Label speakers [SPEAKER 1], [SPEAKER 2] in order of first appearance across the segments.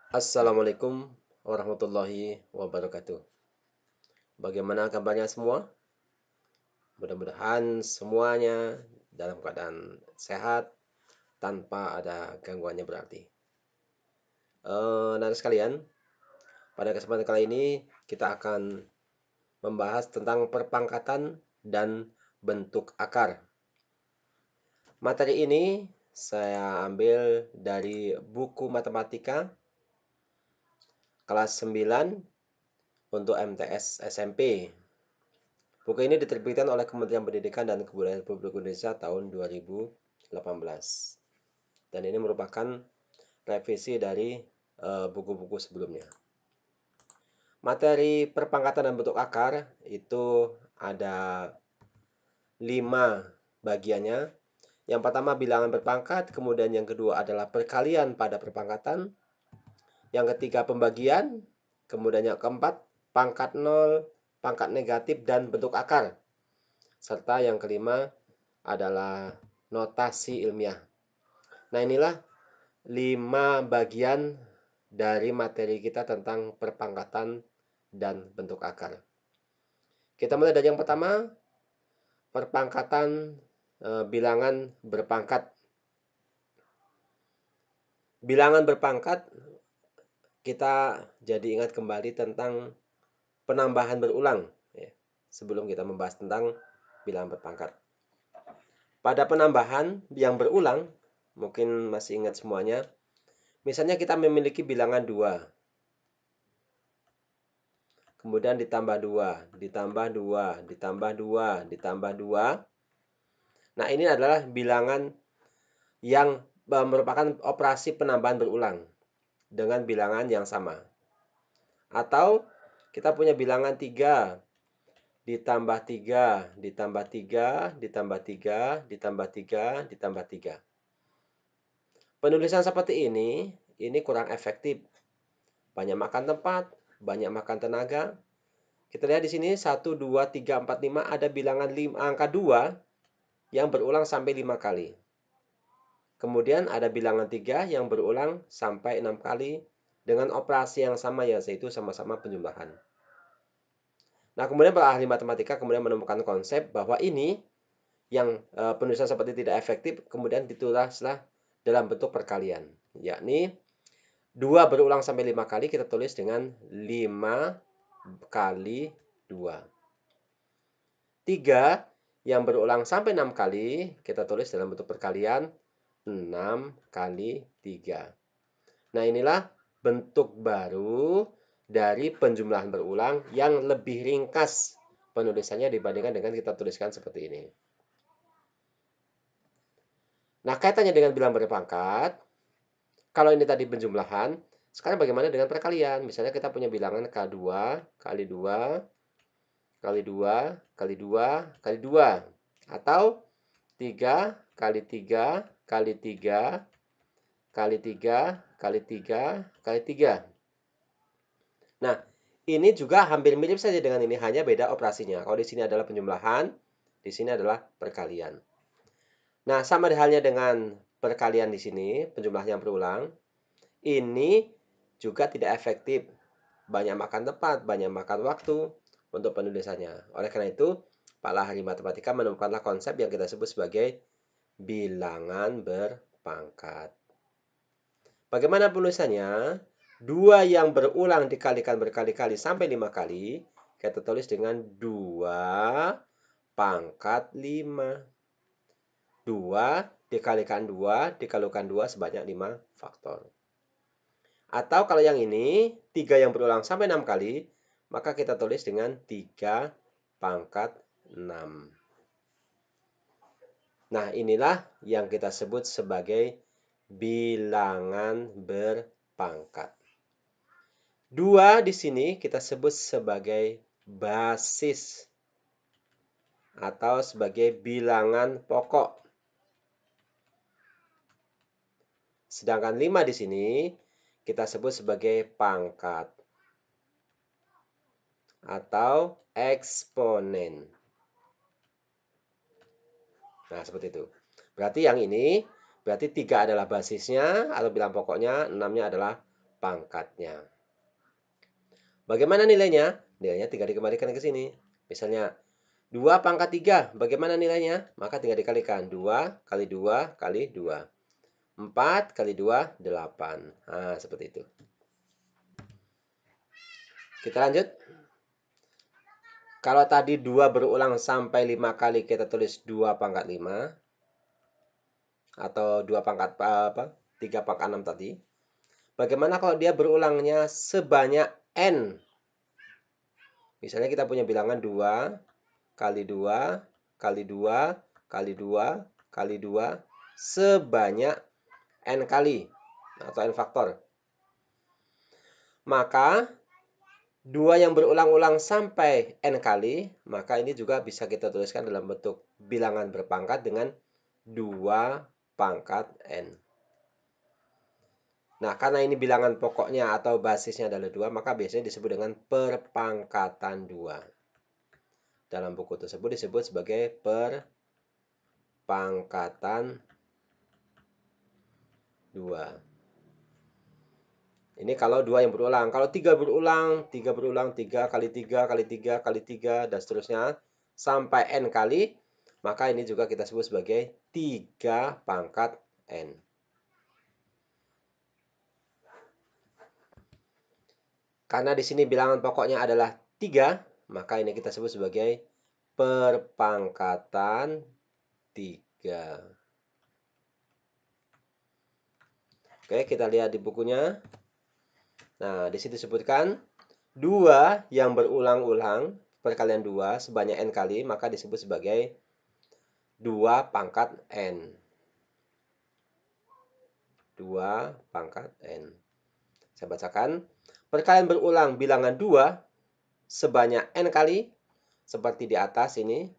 [SPEAKER 1] Assalamualaikum warahmatullahi wabarakatuh. Bagaimana kabarnya semua? Mudah-mudahan semuanya dalam keadaan sehat tanpa ada gangguannya berarti. Nah sekalian, pada kesempatan kali ini kita akan membahas tentang perpangkatan dan bentuk akar. Materi ini saya ambil dari buku matematika kelas 9 untuk MTS SMP. Buku ini diterbitkan oleh Kementerian Pendidikan dan Kebudayaan Republik Indonesia tahun 2018. Dan ini merupakan revisi dari buku-buku sebelumnya. Materi perpangkatan dan bentuk akar itu ada 5 bagiannya. Yang pertama bilangan berpangkat, kemudian yang kedua adalah perkalian pada perpangkatan, yang ketiga pembagian, kemudian yang keempat pangkat nol, pangkat negatif, dan bentuk akar. Serta yang kelima adalah notasi ilmiah. Nah, inilah 5 bagian dari materi kita tentang perpangkatan dan bentuk akar. Kita mulai dari yang pertama, perpangkatan bilangan berpangkat. Bilangan berpangkat, kita jadi ingat kembali tentang penambahan berulang, ya, sebelum kita membahas tentang bilangan berpangkat. Pada penambahan yang berulang, mungkin masih ingat semuanya, misalnya kita memiliki bilangan 2, kemudian ditambah 2, ditambah 2, ditambah 2, ditambah 2. Nah, ini adalah bilangan yang merupakan operasi penambahan berulang dengan bilangan yang sama. Atau kita punya bilangan 3, ditambah 3, ditambah 3, ditambah 3, ditambah 3, ditambah 3. Penulisan seperti ini kurang efektif. Banyak makan tempat, banyak makan tenaga. Kita lihat di sini 1, 2, 3, 4, 5 ada bilangan angka 2 yang berulang sampai 5 kali. Kemudian ada bilangan 3 yang berulang sampai 6 kali dengan operasi yang sama, yaitu sama-sama penjumlahan. Nah, kemudian para ahli matematika kemudian menemukan konsep bahwa ini yang penulisan seperti tidak efektif kemudian ditulislah dalam bentuk perkalian, yakni 2 berulang sampai 5 kali kita tulis dengan 5 kali 2. 3 yang berulang sampai 6 kali kita tulis dalam bentuk perkalian 6 kali 3. Nah, inilah bentuk baru dari penjumlahan berulang yang lebih ringkas penulisannya dibandingkan dengan kita tuliskan seperti ini. Nah, kaitannya dengan bilangan berpangkat, kalau ini tadi penjumlahan, sekarang bagaimana dengan perkalian? Misalnya kita punya bilangan K2 kali 2 kali 2 kali 2 kali 2 atau 3 kali 3 kali 3 kali 3 kali 3 kali 3. Nah, ini juga hampir mirip saja dengan ini, hanya beda operasinya. Kalau di sini adalah penjumlahan, di sini adalah perkalian. Nah, sama halnya dengan perkalian di sini, penjumlahan yang berulang. Ini juga tidak efektif. Banyak makan tempat, banyak makan waktu untuk penulisannya. Oleh karena itu, Pak ahli matematika menemukanlah konsep yang kita sebut sebagai bilangan berpangkat. Bagaimana penulisannya? 2 yang berulang dikalikan berkali-kali sampai 5 kali, kita tulis dengan 2 pangkat 5. 2 dikalikan 2 dikalikan 2 sebanyak 5 faktor. Atau kalau yang ini, 3 yang berulang sampai 6 kali, maka kita tulis dengan 3 pangkat 6. Nah, inilah yang kita sebut sebagai bilangan berpangkat. 2 di sini kita sebut sebagai basis atau sebagai bilangan pokok. Sedangkan 5 di sini kita sebut sebagai pangkat atau eksponen. Nah, seperti itu. Berarti yang ini, berarti 3 adalah basisnya atau bilangan pokoknya, 6-nya adalah pangkatnya. Bagaimana nilainya? Nilainya tinggal dikembalikan ke sini. Misalnya 2 pangkat 3, bagaimana nilainya? Maka tinggal dikalikan 2 kali 2 kali 2. 4 kali 2, 8. Nah, seperti itu. Kita lanjut. Kalau tadi 2 berulang sampai 5 kali, kita tulis 2 pangkat 5. Atau 2 pangkat 3 pangkat 6 tadi. Bagaimana kalau dia berulangnya sebanyak N? Misalnya kita punya bilangan 2 kali 2 kali 2 kali 2 kali 2 sebanyak N kali atau N faktor. Maka 2 yang berulang-ulang sampai N kali, maka ini juga bisa kita tuliskan dalam bentuk bilangan berpangkat dengan 2 pangkat N. Nah, karena ini bilangan pokoknya atau basisnya adalah 2, maka biasanya disebut dengan perpangkatan 2. Dalam buku tersebut disebut sebagai perpangkatan 2. Ini kalau 2 yang berulang. Kalau 3 berulang, 3 berulang, 3 kali 3 kali 3 kali 3, dan seterusnya sampai N kali, maka ini juga kita sebut sebagai 3 pangkat N. Karena di sini bilangan pokoknya adalah 3, maka ini kita sebut sebagai perpangkatan 3. Oke, kita lihat di bukunya. Nah, di situ disebutkan 2 yang berulang-ulang, perkalian 2 sebanyak N kali, maka disebut sebagai 2 pangkat N. 2 pangkat N. Saya bacakan. Perkalian berulang bilangan 2 sebanyak N kali, seperti di atas ini,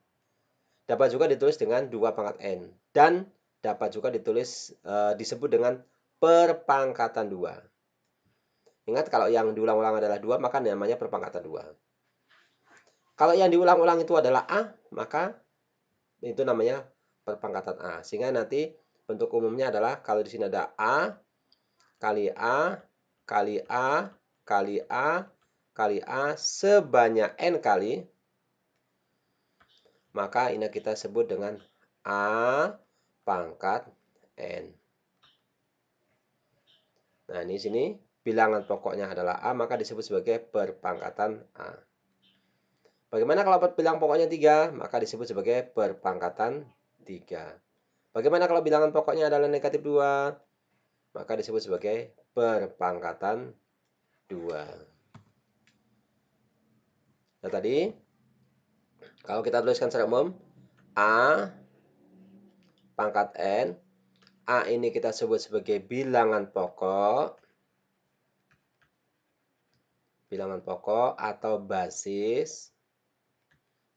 [SPEAKER 1] dapat juga ditulis dengan 2 pangkat N. Dan dapat juga ditulis disebut dengan perpangkatan 2. Ingat, kalau yang diulang-ulang adalah 2, maka namanya perpangkatan 2. Kalau yang diulang-ulang itu adalah A, maka itu namanya perpangkatan A. Sehingga nanti bentuk umumnya adalah kalau di sini ada A kali A kali A kali A kali A sebanyak N kali, maka ini kita sebut dengan A pangkat N. Nah, ini sini bilangan pokoknya adalah A, maka disebut sebagai perpangkatan A. Bagaimana kalau bilangan pokoknya 3? Maka disebut sebagai perpangkatan 3. Bagaimana kalau bilangan pokoknya adalah negatif 2? Maka disebut sebagai perpangkatan 2. Nah, tadi kalau kita tuliskan secara umum, A pangkat N. A ini kita sebut sebagai bilangan pokok. Bilangan pokok atau basis.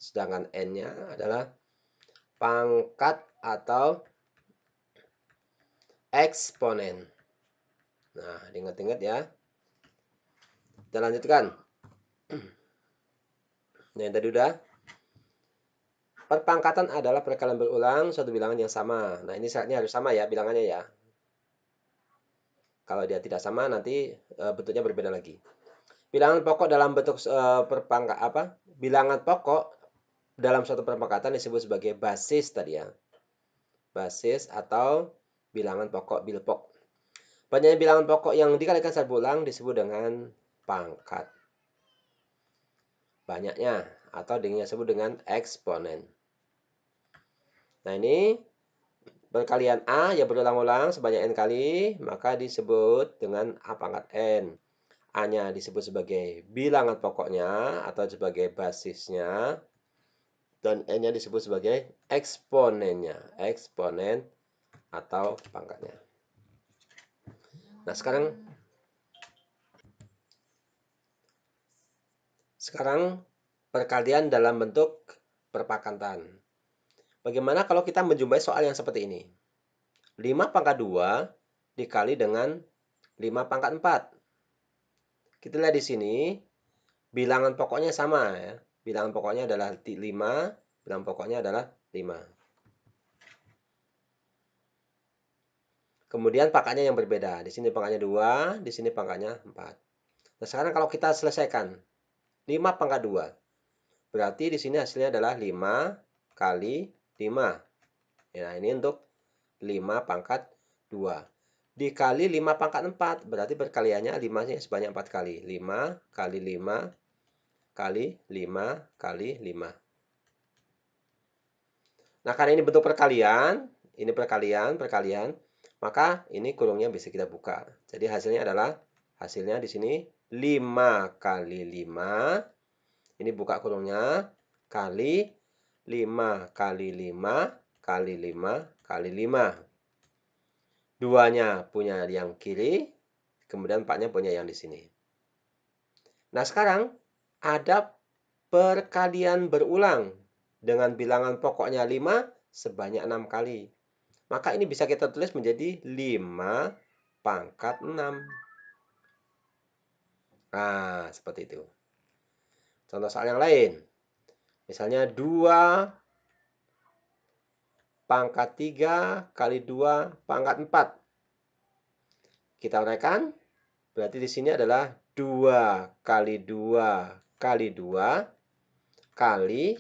[SPEAKER 1] Sedangkan N-nya adalah pangkat atau eksponen. Nah, diingat-ingat ya. Kita lanjutkan. Nah, yang tadi udah. Perpangkatan adalah perkalian berulang suatu bilangan yang sama. Nah, ini syaratnya harus sama ya bilangannya ya. Kalau dia tidak sama, nanti bentuknya berbeda lagi. Bilangan pokok dalam bentuk bilangan pokok dalam suatu perpangkatan disebut sebagai basis tadi ya. Basis atau bilangan pokok, bilpok. Banyaknya bilangan pokok yang dikalikan secara berulang disebut dengan pangkat. Banyaknya atau disebut dengan eksponen. Nah, ini perkalian A yang berulang-ulang sebanyak N kali, maka disebut dengan A pangkat N. A-nya disebut sebagai bilangan pokoknya atau sebagai basisnya. Dan N-nya disebut sebagai eksponennya. Eksponen atau pangkatnya. Nah, sekarang perkalian dalam bentuk perpangkatan. Bagaimana kalau kita menjumpai soal yang seperti ini? 5 pangkat 2 dikali dengan 5 pangkat 4. Kita lihat di sini, bilangan pokoknya sama ya. Bilangan pokoknya adalah 5, bilangan pokoknya adalah 5. Kemudian pangkatnya yang berbeda. Di sini pangkatnya 2, di sini pangkatnya 4. Nah, sekarang kalau kita selesaikan 5 pangkat 2. Berarti di sini hasilnya adalah 5 kali 5. Nah, ini untuk 5 pangkat 2. Dikali 5 pangkat 4. Berarti perkaliannya 5-nya sebanyak 4 kali. 5 kali 5 kali 5 kali 5. Nah, karena ini bentuk perkalian, ini perkalian, maka ini kurungnya bisa kita buka. Jadi hasilnya di sini 5 kali 5. Ini buka kurungnya kali 5 kali 5 kali 5 kali 5. Duanya punya yang kiri, kemudian 4-nya punya yang di sini. Nah, sekarang ada perkalian berulang dengan bilangan pokoknya 5 sebanyak 6 kali. Maka ini bisa kita tulis menjadi 5 pangkat 6. Nah, seperti itu. Contoh soal yang lain. Misalnya 2 pangkat 3 kali 2 pangkat 4. Kita uraikan. Berarti di sini adalah 2 kali 2 kali 2 kali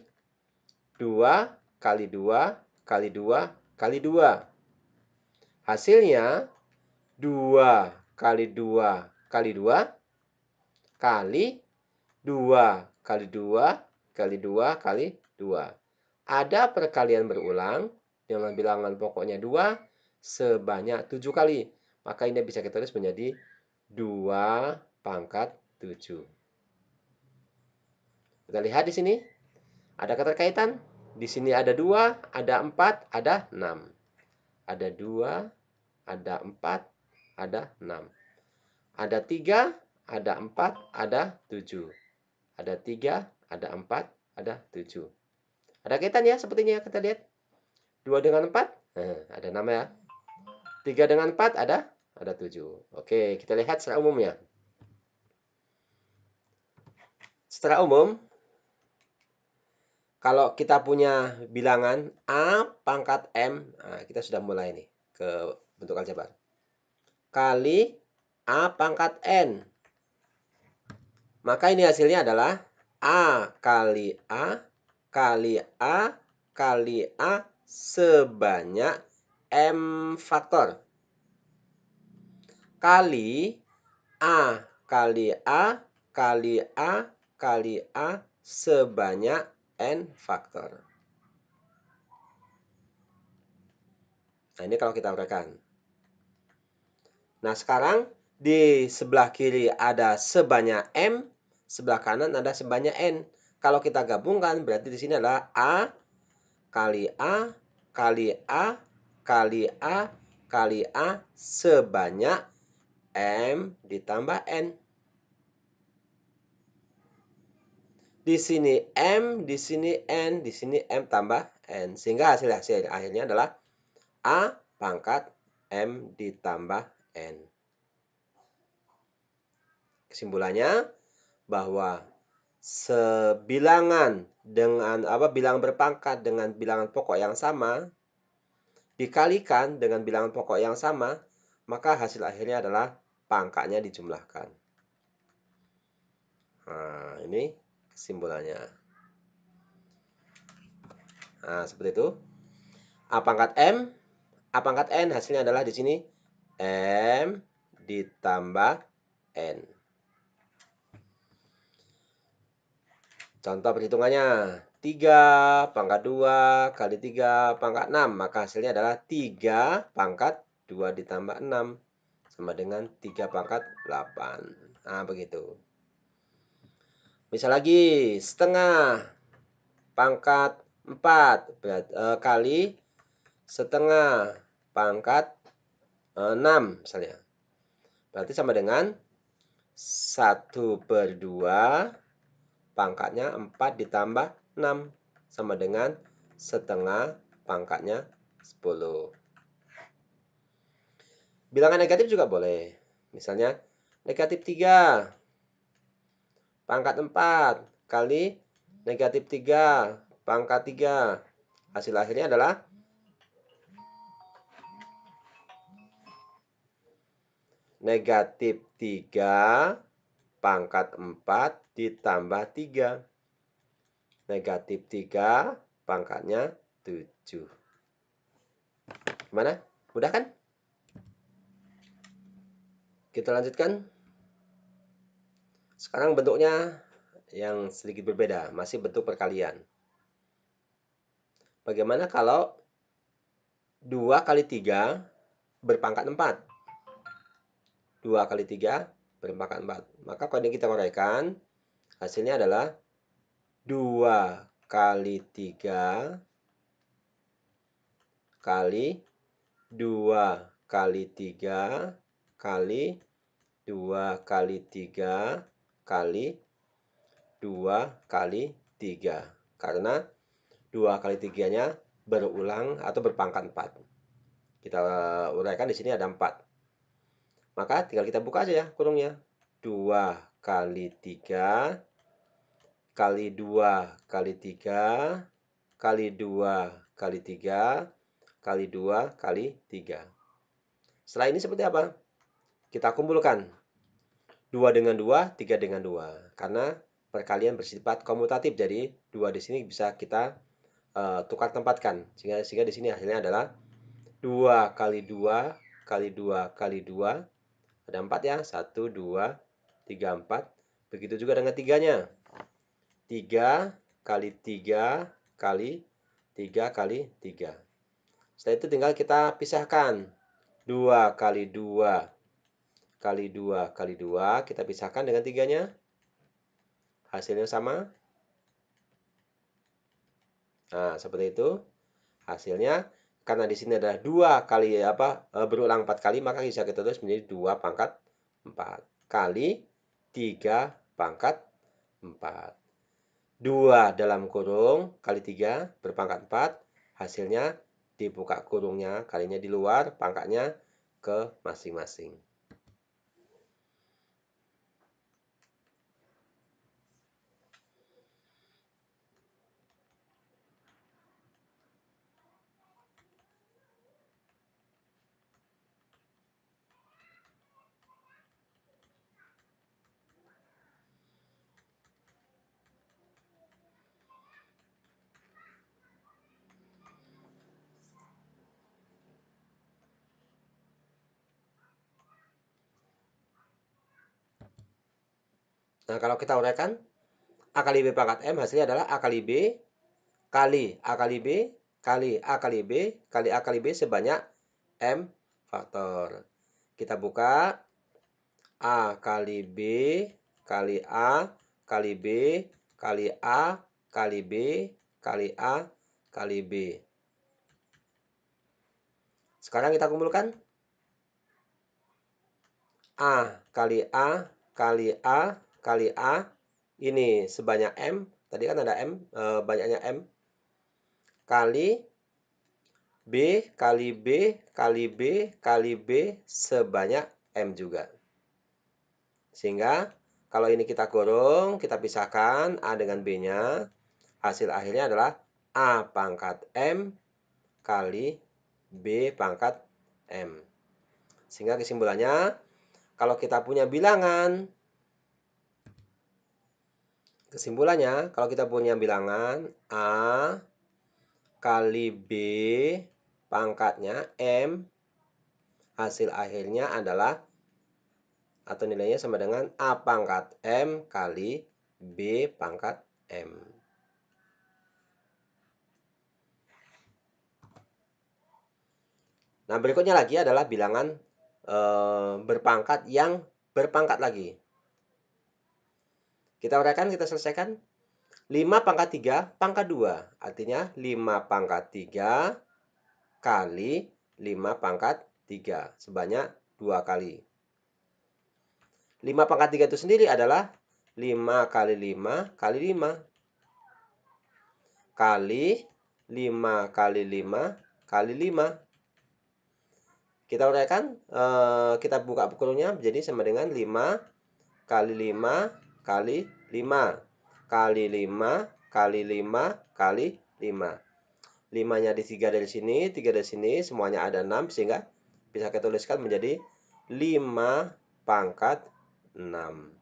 [SPEAKER 1] 2 kali 2 kali 2 kali 2. Hasilnya 2 kali 2 kali 2 kali 2 kali 2 kali 2 kali 2. Ada perkalian berulang dengan bilangan pokoknya 2 sebanyak 7 kali. Maka ini bisa kita tulis menjadi 2 pangkat 7. Kita lihat di sini. Ada keterkaitan. Di sini ada 2, ada 4, ada 6. Ada 2, ada 4, ada 6. Ada 3, ada 4, ada 7. Ada 3, ada 4, ada 7. Ada kaitan ya sepertinya kita lihat. 2 dengan 4, ada 6 ya. 3 dengan 4 ada 7. Oke, kita lihat secara umumnya. Secara umum, kalau kita punya bilangan A pangkat M, nah kita sudah mulai nih ke bentuk aljabar. Kali A pangkat N. Maka ini hasilnya adalah A kali A kali A kali A sebanyak M faktor. Kali A kali A kali A kali A sebanyak N faktor. Nah, ini kalau kita uraikan. Nah, sekarang di sebelah kiri ada sebanyak M, sebelah kanan ada sebanyak N. Kalau kita gabungkan, berarti di sini adalah A kali A kali A kali A kali A sebanyak M ditambah N. Di sini M, di sini N, di sini M tambah N. Sehingga hasil akhirnya adalah A pangkat M ditambah N. Kesimpulannya bahwa sebilangan dengan bilangan berpangkat dengan bilangan pokok yang sama dikalikan dengan bilangan pokok yang sama, maka hasil akhirnya adalah pangkatnya dijumlahkan. Nah, ini kesimpulannya. Nah, seperti itu. A pangkat M, A pangkat N hasilnya adalah di sini M ditambah N. Contoh perhitungannya. 3 pangkat 2 kali 3 pangkat 6. Maka hasilnya adalah 3 pangkat 2 ditambah 6. Sama dengan 3 pangkat 8. Nah, begitu. Misal lagi, setengah pangkat 4 kali setengah pangkat 6 misalnya. Berarti sama dengan 1/2 pangkatnya 4 ditambah 6. Sama dengan setengah pangkatnya 10. Bilangan negatif juga boleh. Misalnya negatif 3 pangkat 4 kali negatif 3 pangkat 3. Hasil akhirnya adalah negatif 3 pangkat 4 ditambah 3. Negatif 3 pangkatnya 7. Gimana? Mudah kan? Kita lanjutkan. Sekarang bentuknya yang sedikit berbeda, masih bentuk perkalian. Bagaimana kalau 2 kali 3 berpangkat 4? 2 kali 3 berpangkat 4. Maka kalau ini kita uraikan, hasilnya adalah 2 kali 3 kali 2 kali 3 kali 2 kali 3 kali 2 kali 3. Karena 2 kali 3-nya berulang atau berpangkat 4. Kita uraikan di sini ada 4. Maka tinggal kita buka saja kurungnya. 2 kali 3 kali 2 kali 3 kali 2 kali 3 kali 2 kali 3. Setelah ini seperti apa? Kita kumpulkan 2 dengan 2, 3 dengan 2. Karena perkalian bersifat komutatif, jadi 2 di sini bisa kita tukar tempatkan. Sehingga di sini hasilnya adalah 2 kali 2 kali 2 kali 2. Ada 4 ya. 1, 2, 3, 4. Begitu juga dengan 3-nya. 3 kali 3 kali 3 kali 3. Setelah itu tinggal kita pisahkan. 2 kali 2 kali 2 kali 2. Kita pisahkan dengan 3-nya. Hasilnya sama. Nah, seperti itu. Hasilnya, karena di sini adalah 2 kali berulang 4 kali, maka bisa kita tulis menjadi 2 pangkat 4 kali 3 pangkat 4. 2 dalam kurung kali 3 berpangkat 4, hasilnya dibuka kurungnya, kalinya di luar, pangkatnya ke masing-masing. Nah, kalau kita uraikan, A kali B pangkat M hasilnya adalah A kali B kali A kali B kali A kali B kali A kali B sebanyak M faktor. Kita buka A kali B kali A kali B kali A kali B kali A kali B. Sekarang kita kumpulkan. A kali A kali A kali A. Ini sebanyak M. Tadi kan ada M, banyaknya M. Kali B kali B kali B kali B sebanyak M juga. Sehingga kalau ini kita kurung, kita pisahkan A dengan B-nya. Hasil akhirnya adalah A pangkat M kali B pangkat M. Sehingga kesimpulannya, kalau kita punya bilangan, kalau kita punya bilangan A kali B pangkatnya M, hasil akhirnya adalah atau nilainya sama dengan A pangkat M kali B pangkat M. Nah, berikutnya lagi adalah bilangan berpangkat yang berpangkat lagi. Kita uraikan, kita selesaikan. 5 pangkat 3 pangkat 2. Artinya 5 pangkat 3 kali 5 pangkat 3. Sebanyak 2 kali. 5 pangkat 3 itu sendiri adalah 5 kali 5 kali 5. Kali 5 kali 5 kali 5. Kita uraikan, kita buka kurungnya jadi sama dengan 5 kali 5 kali 5 kali 5 kali 5 kali 5. 5-nya di 3 dari sini, 3 dari sini, semuanya ada 6, sehingga bisa kita tuliskan menjadi 5 pangkat 6.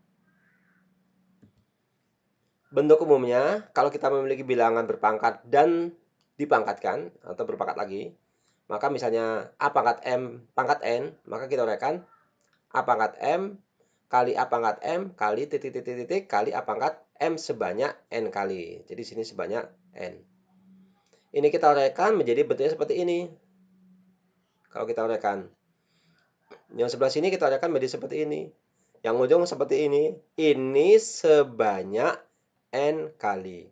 [SPEAKER 1] Bentuk umumnya, kalau kita memiliki bilangan berpangkat dan dipangkatkan atau berpangkat lagi, maka misalnya A pangkat M pangkat N, maka kita uraikan A pangkat M kali A pangkat M kali titik kali A pangkat M sebanyak N kali. Jadi sini sebanyak N. Ini kita uraikan menjadi bentuknya seperti ini. Kalau kita uraikan. Yang sebelah sini kita uraikan menjadi seperti ini. Yang ujung seperti ini. Ini sebanyak N kali.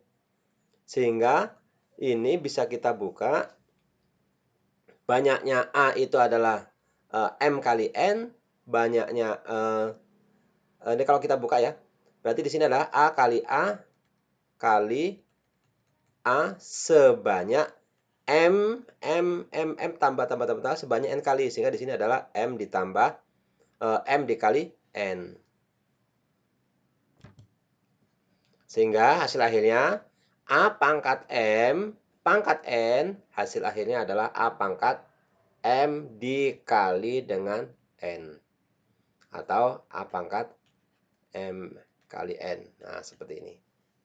[SPEAKER 1] Sehingga ini bisa kita buka. Banyaknya A itu adalah M kali N. Banyaknya ini kalau kita buka ya. Berarti di sini adalah A kali A kali A sebanyak M tambah sebanyak N kali. Sehingga di sini adalah M ditambah M dikali N. Sehingga hasil akhirnya A pangkat M pangkat N, hasil akhirnya adalah A pangkat M dikali dengan N. Atau A pangkat M kali N. Nah, seperti ini.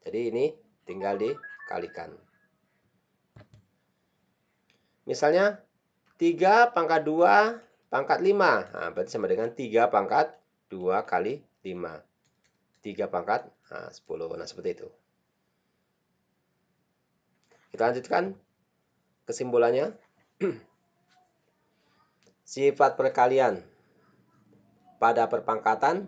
[SPEAKER 1] Jadi ini tinggal dikalikan. Misalnya 3 pangkat 2 pangkat 5. Nah, berarti sama dengan 3 pangkat 2 kali 5. 3 pangkat 10. Nah, seperti itu. Kita lanjutkan kesimpulannya. Sifat perkalian pada perpangkatan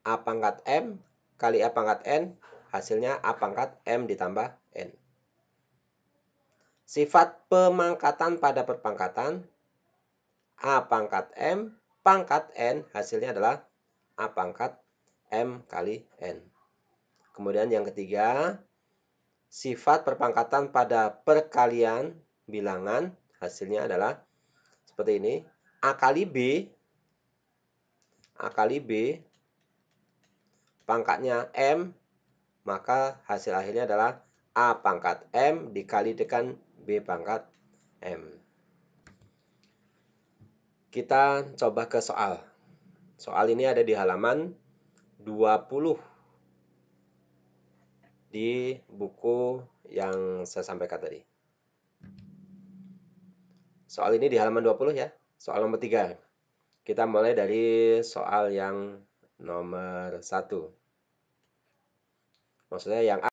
[SPEAKER 1] A pangkat M kali A pangkat N, hasilnya A pangkat M ditambah N. Sifat pemangkatan pada perpangkatan A pangkat M pangkat N, hasilnya adalah A pangkat M kali N. Kemudian yang ketiga, sifat perpangkatan pada perkalian bilangan, hasilnya adalah seperti ini. A kali B pangkatnya M, maka hasil akhirnya adalah A pangkat M dikali dengan B pangkat M. Kita coba ke soal. Soal ini ada di halaman 20 di buku yang saya sampaikan tadi. Soal ini di halaman 20 ya. Soal nomor 3. Kita mulai dari soal yang nomor 1. Maksudnya yang